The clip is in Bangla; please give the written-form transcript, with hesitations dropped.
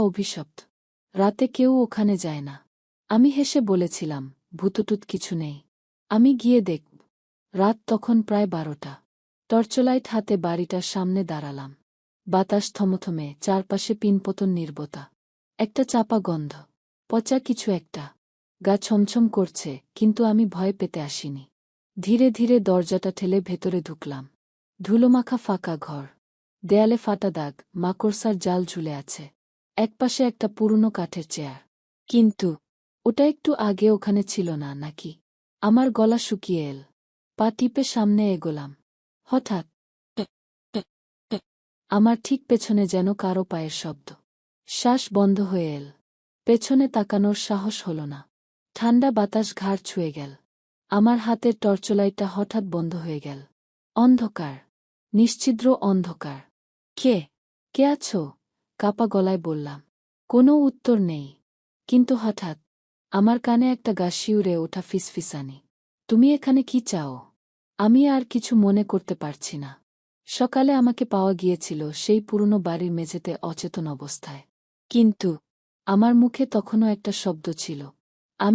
অভিশপ্ত। রাতে কেউ ওখানে যায় না। আমি হেসে বলেছিলাম, ভূতটুত কিছু নেই। আমি গিয়ে দেখব। রাত তখন প্রায় 12টা। টর্চলাইট হাতে বাড়িটার সামনে দাঁড়ালাম। বাতাস থমথমে, চারপাশে পিনপতন নির্বতা। একটা চাপা গন্ধ। পচা কিছু একটা। গা ছমছম করছে, কিন্তু আমি ভয় পেতে আসিনি। ধীরে ধীরে দরজাটা ঠেলে ভেতরে ঢুকলাম। ধুলোমাখা ফাঁকা ঘর। দেয়ালে ফাটা দাগ, মাকড়সার জাল ঝুলে আছে। একপাশে একটা পুরনো কাঠের চেয়ার। কিন্তু ওটা একটু আগে ওখানে ছিল না নাকি? আমার গলা শুকিয়ে এল। পা টিপে সামনে এগোলাম। হঠাৎ আমার ঠিক পেছনে যেন কারো পায়ের শব্দ। শ্বাস বন্ধ হয়ে এল। পেছনে তাকানোর সাহস হল না। ঠান্ডা বাতাস ঘাড় ছুঁয়ে গেল। আমার হাতের টর্চলাইটটা হঠাৎ বন্ধ হয়ে গেল। অন্ধকার। নিশ্ছিদ্র অন্ধকার। কে? কে আছো? কাপা গলায় বললাম। কোনো উত্তর নেই। কিন্তু হঠাৎ আমার কানে একটা গা শিউরে ওঠা ফিসফিসানি। তুমি এখানে কি চাও? আমি আর কিছু মনে করতে পারছি না। সকালে আমাকে পাওয়া গিয়েছিল সেই পুরনো বাড়ির মেঝেতে অচেতন অবস্থায়। কিন্তু আমার মুখে তখনও একটা শব্দ ছিল।